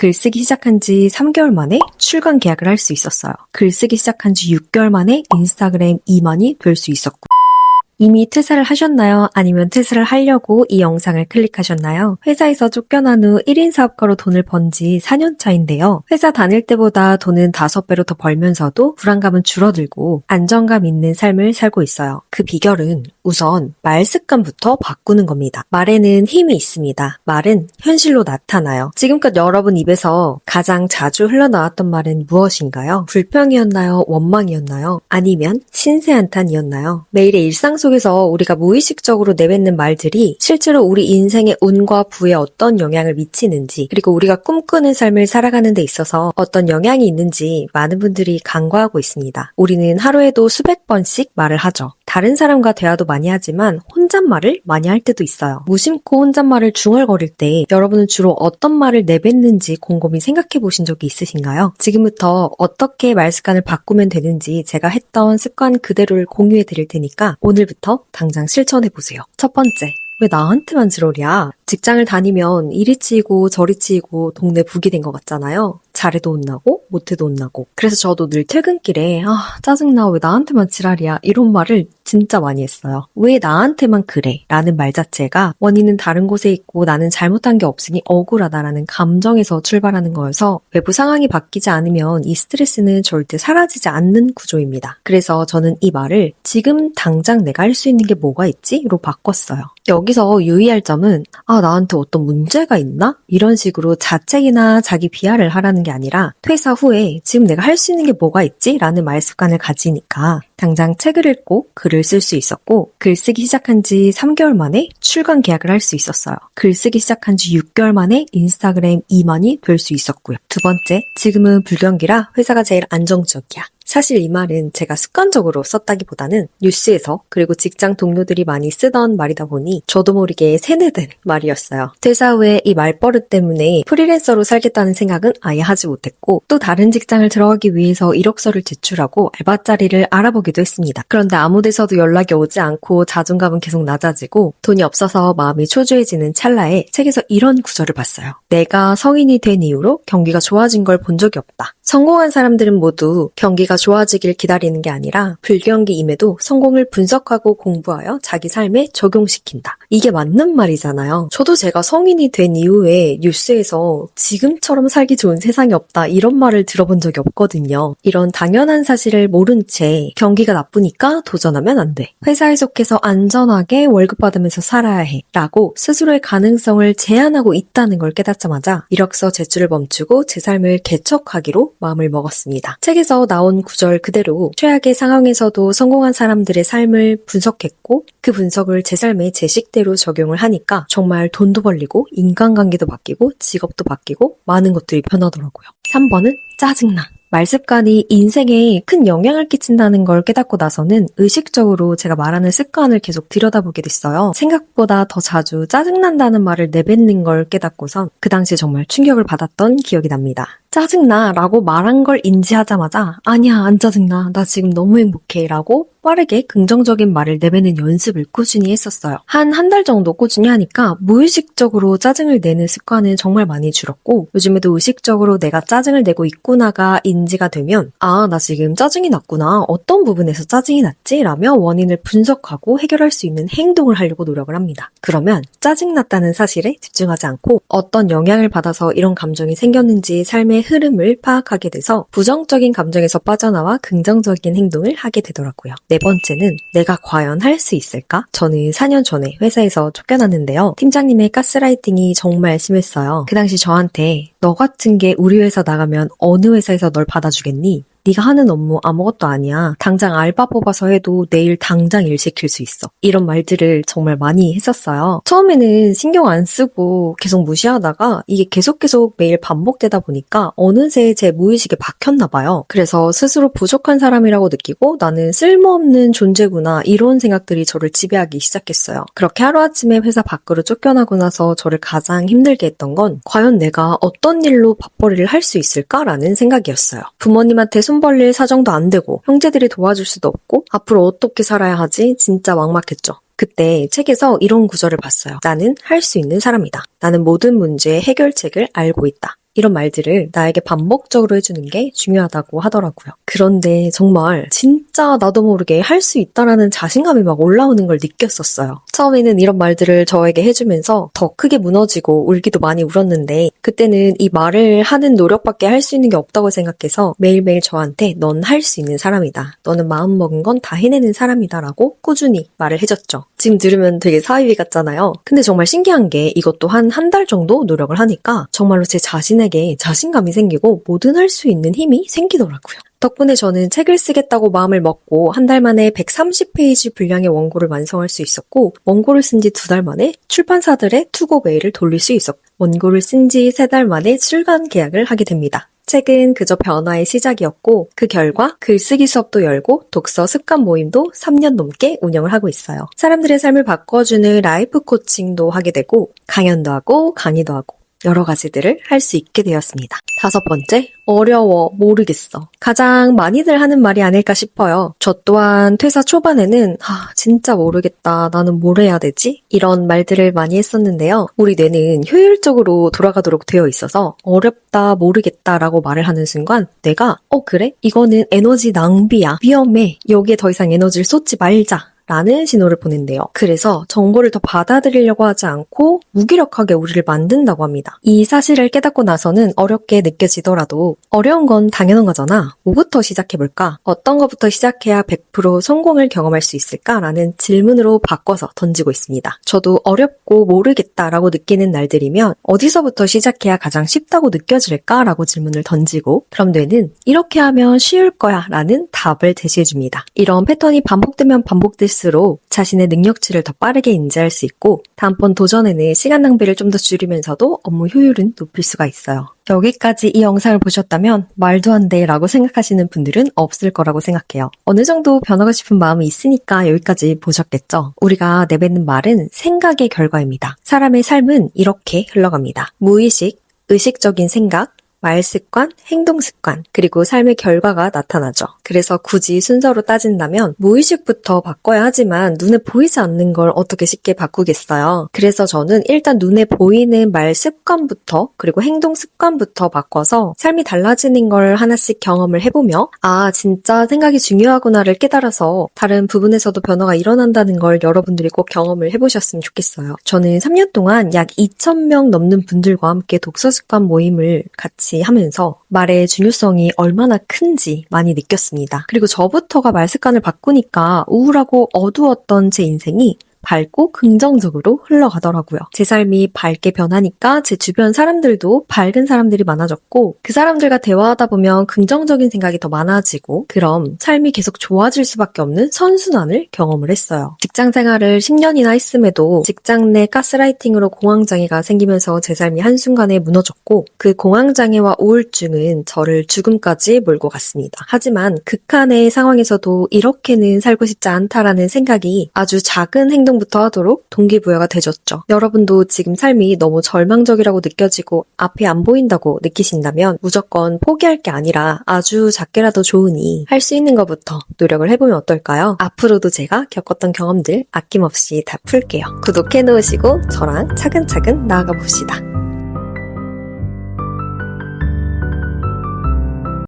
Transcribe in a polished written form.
글쓰기 시작한 지 3개월 만에 출간 계약을 할 수 있었어요. 글쓰기 시작한 지 6개월 만에 인스타그램 2만이 될 수 있었고, 이미 퇴사를 하셨나요? 아니면 퇴사를 하려고 이 영상을 클릭하셨나요? 회사에서 쫓겨난 후 1인 사업가로 돈을 번 지 4년 차인데요. 회사 다닐 때보다 돈은 5배로 더 벌면서도 불안감은 줄어들고 안정감 있는 삶을 살고 있어요. 그 비결은 우선 말 습관부터 바꾸는 겁니다. 말에는 힘이 있습니다. 말은 현실로 나타나요. 지금껏 여러분 입에서 가장 자주 흘러나왔던 말은 무엇인가요? 불평이었나요? 원망이었나요? 아니면 신세한탄이었나요? 매일의 일상 속에서 우리가 무의식적으로 내뱉는 말들이 실제로 우리 인생의 운과 부에 어떤 영향을 미치는지, 그리고 우리가 꿈꾸는 삶을 살아가는 데 있어서 어떤 영향이 있는지 많은 분들이 간과하고 있습니다. 우리는 하루에도 수백 번씩 말을 하죠. 다른 사람과 대화도 많이 하지만 혼잣말을 많이 할 때도 있어요. 무심코 혼잣말을 중얼거릴 때 여러분은 주로 어떤 말을 내뱉는지 곰곰이 생각해 보신 적이 있으신가요? 지금부터 어떻게 말 습관을 바꾸면 되는지 제가 했던 습관 그대로를 공유해 드릴 테니까 오늘부터 당장 실천해 보세요. 첫 번째, 왜 나한테만 지랄이야? 직장을 다니면 이리 치이고 저리 치이고 동네 북이 된 것 같잖아요. 잘해도 혼나고 못해도 혼나고. 그래서 저도 늘 퇴근길에 짜증나, 왜 나한테만 지랄이야, 이런 말을 진짜 많이 했어요. 왜 나한테만 그래? 라는 말 자체가 원인은 다른 곳에 있고 나는 잘못한 게 없으니 억울하다라는 감정에서 출발하는 거여서 외부 상황이 바뀌지 않으면 이 스트레스는 절대 사라지지 않는 구조입니다. 그래서 저는 이 말을 지금 당장 내가 할 수 있는 게 뭐가 있지? 로 바꿨어요. 여기서 유의할 점은 나한테 어떤 문제가 있나? 이런 식으로 자책이나 자기 비하를 하라는 게 아니라 퇴사 후에 지금 내가 할 수 있는 게 뭐가 있지? 라는 말 습관을 가지니까 당장 책을 읽고 글을 쓸 수 있었고, 글쓰기 시작한 지 3개월 만에 출간 계약을 할 수 있었어요. 글쓰기 시작한 지 6개월 만에 인스타그램 2만이 될 수 있었고요. 두 번째, 지금은 불경기라 회사가 제일 안정적이야. 사실 이 말은 제가 습관적으로 썼다기보다는 뉴스에서, 그리고 직장 동료들이 많이 쓰던 말이다 보니 저도 모르게 세뇌된 말이었어요. 퇴사 후에 이 말버릇 때문에 프리랜서로 살겠다는 생각은 아예 하지 못했고, 또 다른 직장을 들어가기 위해서 이력서를 제출하고 알바 자리를 알아보기도 했습니다. 그런데 아무 데서도 연락이 오지 않고 자존감은 계속 낮아지고 돈이 없어서 마음이 초조해지는 찰나에 책에서 이런 구절을 봤어요. 내가 성인이 된 이후로 경기가 좋아진 걸 본 적이 없다. 성공한 사람들은 모두 경기가 좋아지길 기다리는 게 아니라 불경기임에도 성공을 분석하고 공부하여 자기 삶에 적용시킨다. 이게 맞는 말이잖아요. 저도 제가 성인이 된 이후에 뉴스에서 지금처럼 살기 좋은 세상이 없다, 이런 말을 들어본 적이 없거든요. 이런 당연한 사실을 모른 채 경기가 나쁘니까 도전하면 안 돼, 회사에 속해서 안전하게 월급 받으면서 살아야 해 라고 스스로의 가능성을 제한하고 있다는 걸 깨닫자마자 이력서 제출을 멈추고 제 삶을 개척하기로 마음을 먹었습니다. 책에서 나온 구절 그대로 최악의 상황에서도 성공한 사람들의 삶을 분석했고, 그 분석을 제 삶에 제 식대로 적용을 하니까 정말 돈도 벌리고 인간관계도 바뀌고 직업도 바뀌고 많은 것들이 변하더라고요. 3번은 짜증나. 말 습관이 인생에 큰 영향을 끼친다는 걸 깨닫고 나서는 의식적으로 제가 말하는 습관을 계속 들여다보게 됐어요. 생각보다 더 자주 짜증난다는 말을 내뱉는 걸 깨닫고선 그 당시에 정말 충격을 받았던 기억이 납니다. 짜증나 라고 말한 걸 인지하자마자 아니야, 안 짜증나, 나 지금 너무 행복해 라고 빠르게 긍정적인 말을 내뱉는 연습을 꾸준히 했었어요. 한 달 정도 꾸준히 하니까 무의식적으로 짜증을 내는 습관은 정말 많이 줄었고, 요즘에도 의식적으로 내가 짜증을 내고 있구나가 인지가 되면 나 지금 짜증이 났구나, 어떤 부분에서 짜증이 났지? 라며 원인을 분석하고 해결할 수 있는 행동을 하려고 노력을 합니다. 그러면 짜증났다는 사실에 집중하지 않고 어떤 영향을 받아서 이런 감정이 생겼는지 삶의 흐름을 파악하게 돼서 부정적인 감정에서 빠져나와 긍정적인 행동을 하게 되더라고요. 네 번째는 내가 과연 할 수 있을까? 저는 4년 전에 회사에서 쫓겨났는데요. 팀장님의 가스라이팅이 정말 심했어요. 그 당시 저한테 너 같은 게 우리 회사 나가면 어느 회사에서 널 받아주겠니? 네가 하는 업무 아무것도 아니야. 당장 알바 뽑아서 해도 내일 당장 일 시킬 수 있어. 이런 말들을 정말 많이 했었어요. 처음에는 신경 안 쓰고 계속 무시하다가 이게 계속 매일 반복되다 보니까 어느새 제 무의식에 박혔나 봐요. 그래서 스스로 부족한 사람이라고 느끼고 나는 쓸모없는 존재구나, 이런 생각들이 저를 지배하기 시작했어요. 그렇게 하루아침에 회사 밖으로 쫓겨나고 나서 저를 가장 힘들게 했던 건 과연 내가 어떤 일로 밥벌이를 할 수 있을까라는 생각이었어요. 부모님한테 손 벌릴 사정도 안 되고 형제들이 도와줄 수도 없고 앞으로 어떻게 살아야 하지? 진짜 막막했죠. 그때 책에서 이런 구절을 봤어요. 나는 할 수 있는 사람이다. 나는 모든 문제의 해결책을 알고 있다. 이런 말들을 나에게 반복적으로 해주는 게 중요하다고 하더라고요. 그런데 정말 진짜 나도 모르게 할 수 있다라는 자신감이 막 올라오는 걸 느꼈었어요. 처음에는 이런 말들을 저에게 해주면서 더 크게 무너지고 울기도 많이 울었는데 그때는 이 말을 하는 노력밖에 할 수 있는 게 없다고 생각해서 매일매일 저한테 넌 할 수 있는 사람이다. 너는 마음먹은 건 다 해내는 사람이다 라고 꾸준히 말을 해줬죠. 지금 들으면 되게 사이비 같잖아요. 근데 정말 신기한 게 이것도 한 달 정도 노력을 하니까 정말로 제 자신에게 자신감이 생기고 뭐든 할 수 있는 힘이 생기더라고요. 덕분에 저는 책을 쓰겠다고 마음을 먹고 한 달 만에 130페이지 분량의 원고를 완성할 수 있었고 원고를 쓴 지 2달 만에 출판사들의 투고 메일을 돌릴 수 있었고 원고를 쓴 지 3달 만에 출간 계약을 하게 됩니다. 책은 그저 변화의 시작이었고 그 결과 글쓰기 수업도 열고 독서 습관 모임도 3년 넘게 운영을 하고 있어요. 사람들의 삶을 바꿔주는 라이프 코칭도 하게 되고 강연도 하고 강의도 하고 여러 가지들을 할 수 있게 되었습니다. 5번째, 어려워, 모르겠어. 가장 많이들 하는 말이 아닐까 싶어요. 저 또한 퇴사 초반에는 진짜 모르겠다. 나는 뭘 해야 되지? 이런 말들을 많이 했었는데요. 우리 뇌는 효율적으로 돌아가도록 되어 있어서 어렵다, 모르겠다 라고 말을 하는 순간 내가 그래? 이거는 에너지 낭비야. 위험해. 여기에 더 이상 에너지를 쏟지 말자. 라는 신호를 보낸대요. 그래서 정보를 더 받아들이려고 하지 않고 무기력하게 우리를 만든다고 합니다. 이 사실을 깨닫고 나서는 어렵게 느껴지더라도 어려운 건 당연한 거잖아. 뭐부터 시작해볼까? 어떤 것부터 시작해야 100% 성공을 경험할 수 있을까? 라는 질문으로 바꿔서 던지고 있습니다. 저도 어렵고 모르겠다라고 느끼는 날들이면 어디서부터 시작해야 가장 쉽다고 느껴질까? 라고 질문을 던지고 그럼 뇌는 이렇게 하면 쉬울 거야 라는 답을 제시해줍니다. 이런 패턴이 반복되면 반복될수록 자신의 능력치를 더 빠르게 인지할 수 있고 다음번 도전에는 시간 낭비를 좀 더 줄이면서도 업무 효율은 높일 수가 있어요. 여기까지 이 영상을 보셨다면 말도 안 돼 라고 생각하시는 분들은 없을 거라고 생각해요. 어느 정도 변하고 싶은 마음이 있으니까 여기까지 보셨겠죠? 우리가 내뱉는 말은 생각의 결과입니다. 사람의 삶은 이렇게 흘러갑니다. 무의식, 의식적인 생각, 말습관, 행동습관, 그리고 삶의 결과가 나타나죠. 그래서 굳이 순서로 따진다면 무의식부터 바꿔야 하지만 눈에 보이지 않는 걸 어떻게 쉽게 바꾸겠어요. 그래서 저는 일단 눈에 보이는 말습관부터 그리고 행동습관부터 바꿔서 삶이 달라지는 걸 하나씩 경험을 해보며 진짜 생각이 중요하구나를 깨달아서 다른 부분에서도 변화가 일어난다는 걸 여러분들이 꼭 경험을 해보셨으면 좋겠어요. 저는 3년 동안 약 2,000명 넘는 분들과 함께 독서습관 모임을 같이 하면서 말의 중요성이 얼마나 큰지 많이 느꼈습니다. 그리고 저부터가 말 습관을 바꾸니까 우울하고 어두웠던 제 인생이 밝고 긍정적으로 흘러가더라고요. 제 삶이 밝게 변하니까 제 주변 사람들도 밝은 사람들이 많아졌고 그 사람들과 대화하다 보면 긍정적인 생각이 더 많아지고 그럼 삶이 계속 좋아질 수밖에 없는 선순환을 경험을 했어요. 직장 생활을 10년이나 했음에도 직장 내 가스라이팅으로 공황장애가 생기면서 제 삶이 한순간에 무너졌고 그 공황장애와 우울증은 저를 죽음까지 몰고 갔습니다. 하지만 극한의 상황에서도 이렇게는 살고 싶지 않다라는 생각이 아주 작은 행동부터 하도록 동기부여가 되졌죠. 여러분도 지금 삶이 너무 절망적이라고 느껴지고 앞이 안 보인다고 느끼신다면 무조건 포기할 게 아니라 아주 작게라도 좋으니 할 수 있는 것부터 노력을 해보면 어떨까요? 앞으로도 제가 겪었던 경험들 아낌없이 다 풀게요. 구독해 놓으시고 저랑 차근차근 나아가 봅시다.